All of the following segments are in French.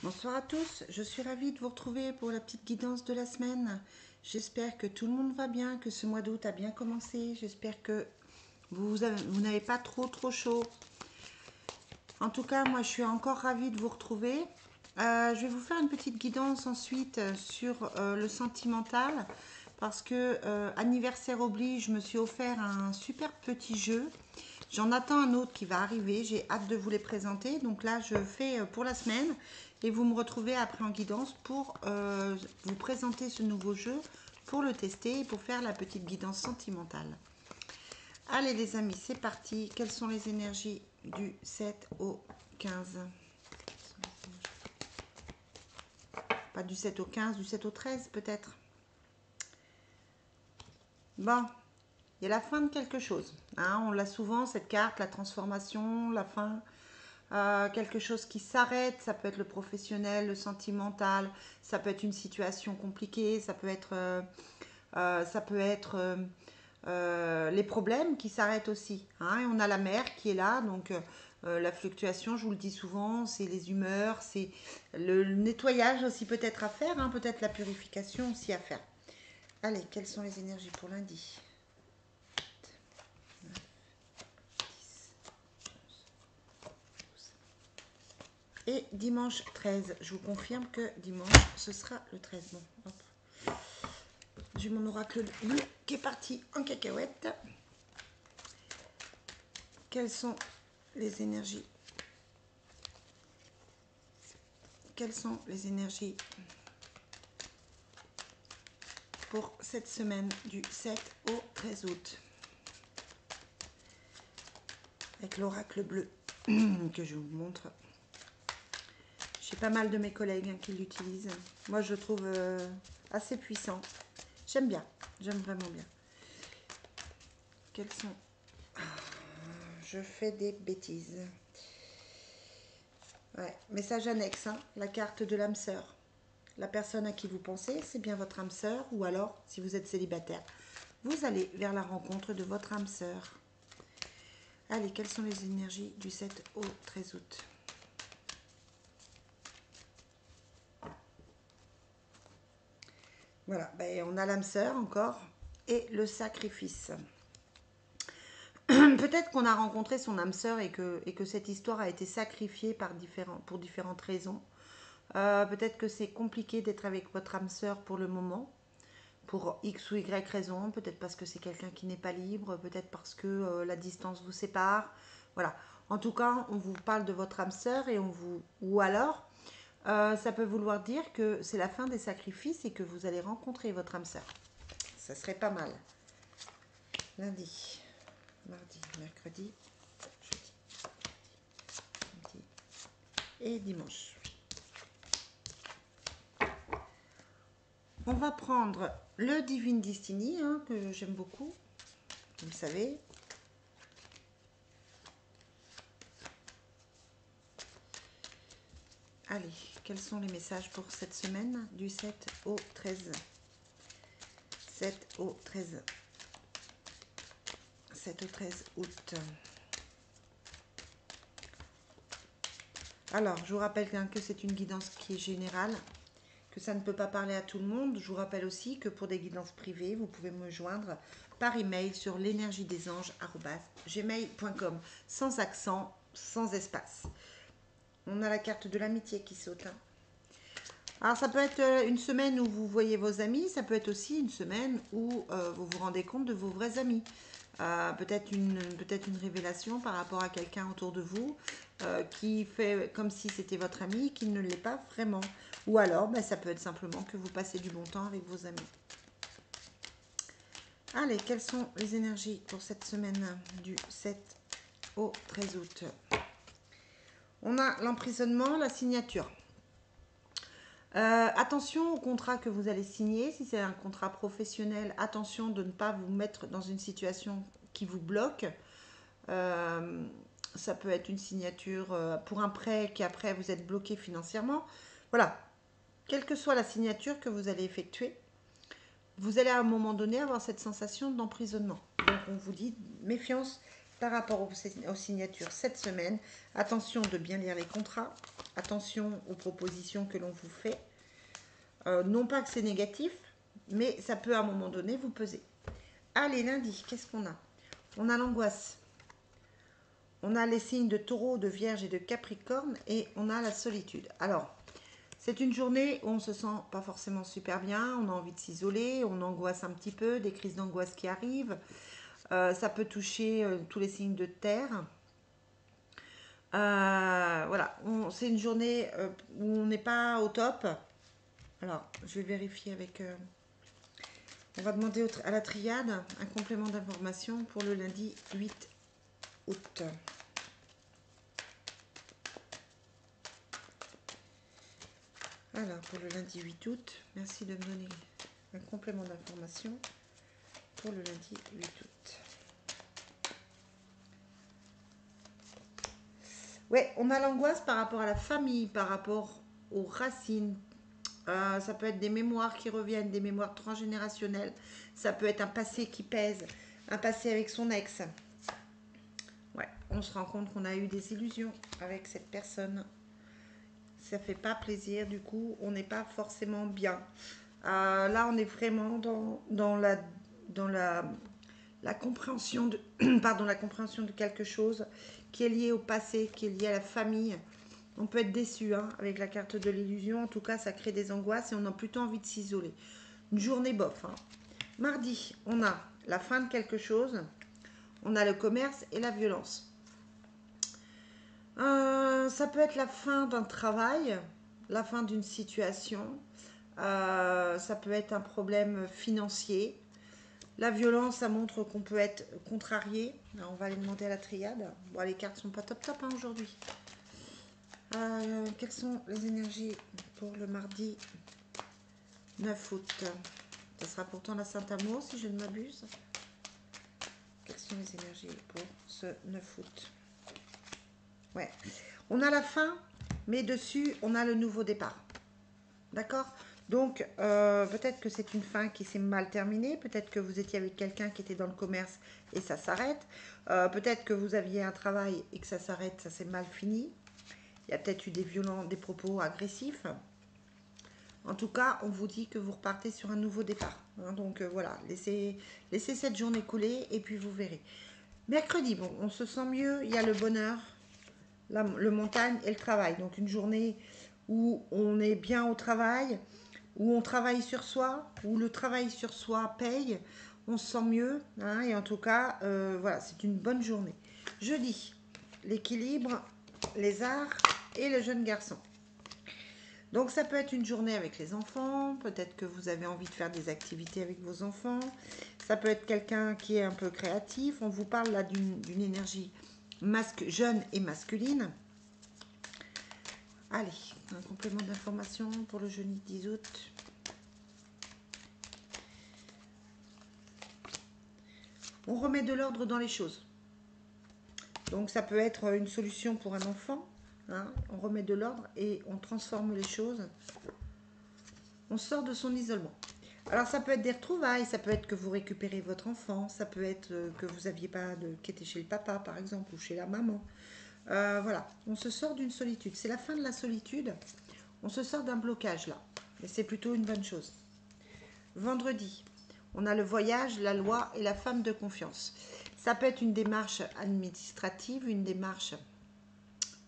Bonsoir à tous, je suis ravie de vous retrouver pour la petite guidance de la semaine. J'espère que tout le monde va bien, que ce mois d'août a bien commencé. J'espère que vous n'avez pas trop chaud. En tout cas, moi je suis encore ravie de vous retrouver. Je vais vous faire une petite guidance ensuite sur le sentimental. Parce que anniversaire oblige, je me suis offert un super petit jeu. J'en attends un autre qui va arriver, j'ai hâte de vous les présenter. Donc là, je fais pour la semaine et vous me retrouvez après en guidance pour vous présenter ce nouveau jeu, pour le tester et pour faire la petite guidance sentimentale. Allez les amis, c'est parti. Quelles sont les énergies du 7 au 15? Pas du 7 au 15, du 7 au 13 peut-être. Bon, il y a la fin de quelque chose. Hein, on l'a souvent, cette carte, la transformation, la fin. Quelque chose qui s'arrête, ça peut être le professionnel, le sentimental, ça peut être une situation compliquée, ça peut être les problèmes qui s'arrêtent aussi. Hein, et on a la mer qui est là, donc la fluctuation, je vous le dis souvent, c'est les humeurs, c'est le nettoyage aussi peut-être à faire, hein, peut-être la purification aussi à faire. Allez, quelles sont les énergies pour lundi? Et dimanche 13, je vous confirme que dimanche, ce sera le 13. Bon, hop. J'ai mon oracle bleu qui est parti en cacahuète. Quelles sont les énergies? Quelles sont les énergies pour cette semaine du 7 au 13 août? Avec l'oracle bleu que je vous montre. J'ai pas mal de mes collègues qui l'utilisent. Moi, je trouve assez puissant. J'aime bien. J'aime vraiment bien. Quels sont... Je fais des bêtises. Ouais, message annexe, hein, la carte de l'âme sœur. La personne à qui vous pensez, c'est bien votre âme sœur, ou alors, si vous êtes célibataire, vous allez vers la rencontre de votre âme sœur. Allez, quelles sont les énergies du 7 au 13 août? Voilà, ben, on a l'âme sœur encore, et le sacrifice. Peut-être qu'on a rencontré son âme sœur et que cette histoire a été sacrifiée pour différentes raisons. Peut-être que c'est compliqué d'être avec votre âme sœur pour le moment, pour X ou Y raison, peut-être parce que c'est quelqu'un qui n'est pas libre, peut-être parce que la distance vous sépare. Voilà. En tout cas, on vous parle de votre âme sœur et ou alors, ça peut vouloir dire que c'est la fin des sacrifices et que vous allez rencontrer votre âme sœur. Ça serait pas mal. Lundi, mardi, mercredi, jeudi, samedi et dimanche. On va prendre le Divine Destiny, hein, que j'aime beaucoup, vous le savez. Allez, quels sont les messages pour cette semaine du 7 au 13? 7 au 13. 7 au 13 août. Alors, je vous rappelle que c'est une guidance qui est générale, que ça ne peut pas parler à tout le monde. Je vous rappelle aussi que pour des guidances privées, vous pouvez me joindre par email sur l'énergiedesanges@gmail.com, sans accent, sans espace. On a la carte de l'amitié qui saute. Hein. Alors ça peut être une semaine où vous voyez vos amis, ça peut être aussi une semaine où vous vous rendez compte de vos vrais amis. Peut-être une révélation par rapport à quelqu'un autour de vous qui fait comme si c'était votre ami, qui ne l'est pas vraiment. Ou alors, ça peut être simplement que vous passez du bon temps avec vos amis. Allez, quelles sont les énergies pour cette semaine du 7 au 13 août? On a l'emprisonnement, la signature. Attention au contrat que vous allez signer. Si c'est un contrat professionnel, attention de ne pas vous mettre dans une situation qui vous bloque. Ça peut être une signature pour un prêt qui après vous êtes bloqué financièrement. Voilà, quelle que soit la signature que vous allez effectuer, vous allez à un moment donné avoir cette sensation d'emprisonnement. Donc on vous dit méfiance par rapport aux signatures cette semaine. Attention de bien lire les contrats. attention aux propositions que l'on vous fait. Non pas que c'est négatif, mais ça peut à un moment donné vous peser. Allez, lundi, qu'est-ce qu'on a? On a l'angoisse. On a les signes de taureau, de vierge et de capricorne. Et on a la solitude. Alors, c'est une journée où on se sent pas forcément super bien. On a envie de s'isoler. On angoisse un petit peu. Des crises d'angoisse qui arrivent. Ça peut toucher tous les signes de terre. Voilà, c'est une journée où on n'est pas au top. Alors, je vais vérifier avec... on va demander à la triade un complément d'information pour le lundi 8 août. Alors, pour le lundi 8 août, merci de me donner un complément d'information pour le lundi 8 août. Ouais, on a l'angoisse par rapport à la famille, par rapport aux racines. Ça peut être des mémoires qui reviennent, des mémoires transgénérationnelles. Ça peut être un passé qui pèse, un passé avec son ex. Ouais, on se rend compte qu'on a eu des illusions avec cette personne. Ça fait pas plaisir, du coup, on n'est pas forcément bien. Là, on est vraiment dans la compréhension de, pardon, la compréhension de quelque chose qui est lié au passé, qui est lié à la famille. On peut être déçu hein, avec la carte de l'illusion. En tout cas, ça crée des angoisses et on a plutôt envie de s'isoler. Une journée bof. Hein. Mardi, on a la fin de quelque chose. On a le commerce et la violence. Ça peut être la fin d'un travail, la fin d'une situation. Ça peut être un problème financier. La violence, ça montre qu'on peut être contrarié. Alors, on va aller demander à la triade. Bon, les cartes sont pas top top hein, aujourd'hui. Quelles sont les énergies pour le mardi 9 août? Ce sera pourtant la Saint-Amour si je ne m'abuse. Quelles sont les énergies pour ce 9 août? Ouais. On a la fin, mais dessus, on a le nouveau départ. D'accord? Donc, peut-être que c'est une fin qui s'est mal terminée. Peut-être que vous étiez avec quelqu'un qui était dans le commerce et ça s'arrête. Peut-être que vous aviez un travail et que ça s'arrête, ça s'est mal fini. Il y a peut-être eu des propos agressifs. En tout cas, on vous dit que vous repartez sur un nouveau départ. Hein, donc voilà, laissez cette journée couler et puis vous verrez. Mercredi, bon, on se sent mieux, il y a le bonheur, le montagne et le travail. Donc une journée où on est bien au travail, où on travaille sur soi, où le travail sur soi paye, on se sent mieux. Hein, et en tout cas, voilà, c'est une bonne journée. Jeudi, l'équilibre, les arts et le jeune garçon. Donc ça peut être une journée avec les enfants, peut-être que vous avez envie de faire des activités avec vos enfants, ça peut être quelqu'un qui est un peu créatif, on vous parle là d'une énergie jeune et masculine. Allez, un complément d'information pour le jeudi 10 août. On remet de l'ordre dans les choses. Donc ça peut être une solution pour un enfant, hein, on remet de l'ordre et on transforme les choses. On sort de son isolement. Alors ça peut être des retrouvailles, ça peut être que vous récupérez votre enfant, ça peut être que vous n'aviez pas qui était chez le papa par exemple ou chez la maman. Voilà, on se sort d'une solitude. C'est la fin de la solitude. On se sort d'un blocage là. Et c'est plutôt une bonne chose. Vendredi, on a le voyage, la loi et la femme de confiance. Ça peut être une démarche administrative, une démarche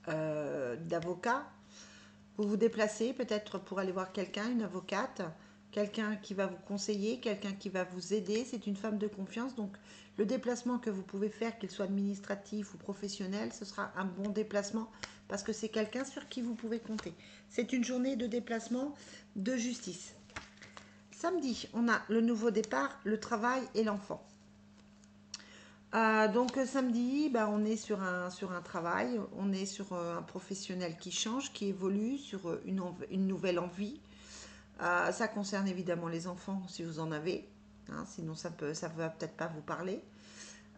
d'avocat. Vous vous déplacez peut-être pour aller voir quelqu'un, une avocate, quelqu'un qui va vous conseiller, quelqu'un qui va vous aider. C'est une femme de confiance. Donc le déplacement que vous pouvez faire, qu'il soit administratif ou professionnel, ce sera un bon déplacement parce que c'est quelqu'un sur qui vous pouvez compter. C'est une journée de déplacement de justice. Samedi, on a le nouveau départ, le travail et l'enfant. Donc samedi, on est sur un travail, on est sur un professionnel qui change, qui évolue, sur une nouvelle envie. Ça concerne évidemment les enfants si vous en avez, hein, sinon ça va peut-être pas vous parler.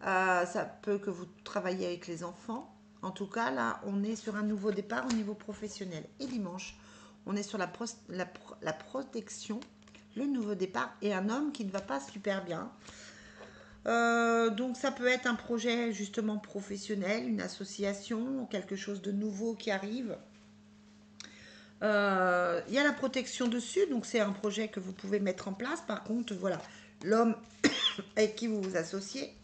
Ça peut que vous travaillez avec les enfants. En tout cas, là, on est sur un nouveau départ au niveau professionnel. Et dimanche, on est sur la protection, le nouveau départ et un homme qui ne va pas super bien. Donc ça peut être un projet justement professionnel, une association, quelque chose de nouveau qui arrive. Il y a la protection dessus, donc c'est un projet que vous pouvez mettre en place. Par contre, voilà, l'homme avec qui vous vous associez,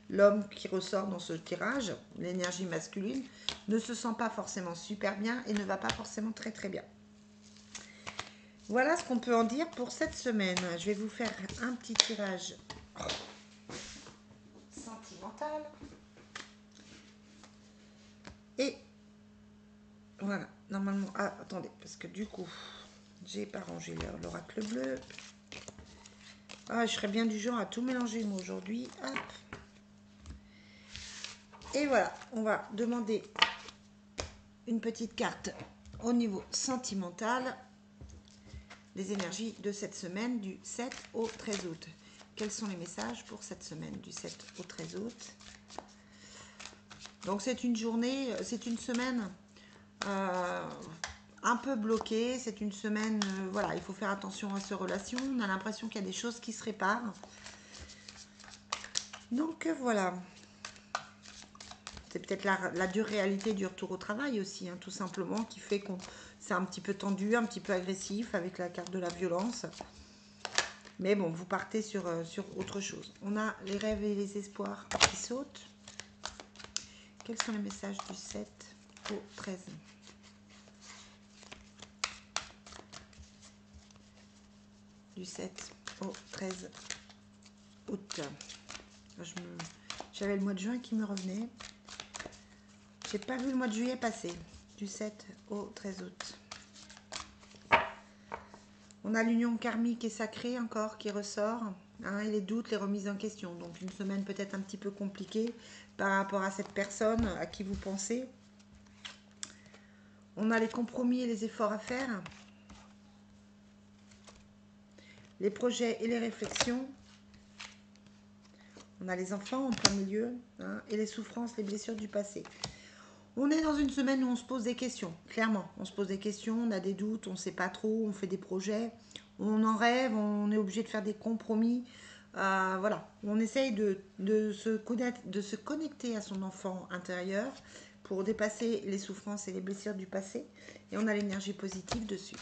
l'homme qui ressort dans ce tirage, l'énergie masculine, ne se sent pas forcément super bien et ne va pas forcément très très bien. Voilà ce qu'on peut en dire pour cette semaine. Je vais vous faire un petit tirage sentimental. Et voilà, normalement... Ah, attendez, parce que du coup, j'ai pas rangé l'oracle bleu. Ah, je serais bien du genre à tout mélanger moi aujourd'hui. Hop. Et voilà, on va demander une petite carte au niveau sentimental. Les énergies de cette semaine du 7 au 13 août. Quels sont les messages pour cette semaine du 7 au 13 août? Donc c'est une journée, c'est une semaine un peu bloquée. C'est une semaine, voilà, il faut faire attention à ces relations. On a l'impression qu'il y a des choses qui se réparent. Donc voilà. C'est peut-être la dure réalité du retour au travail aussi, hein, tout simplement, qui fait qu'on c'est un petit peu tendu, un petit peu agressif avec la carte de la violence. Mais bon, vous partez sur autre chose. On a les rêves et les espoirs qui sautent. Quels sont les messages du 7 au 13? Du 7 au 13 août. J'avais le mois de juin qui me revenait. J'ai pas vu le mois de juillet passer. Du 7 au 13 août. On a l'union karmique et sacrée encore qui ressort, hein, et les doutes, les remises en question. Donc une semaine peut-être un petit peu compliquée par rapport à cette personne à qui vous pensez. On a les compromis et les efforts à faire. Les projets et les réflexions. On a les enfants en plein milieu, hein, et les souffrances, les blessures du passé. On est dans une semaine où on se pose des questions, clairement. On se pose des questions, on a des doutes, on ne sait pas trop, on fait des projets, on en rêve, on est obligé de faire des compromis. Voilà, on essaye de se connecter à son enfant intérieur pour dépasser les souffrances et les blessures du passé. Et on a l'énergie positive dessus.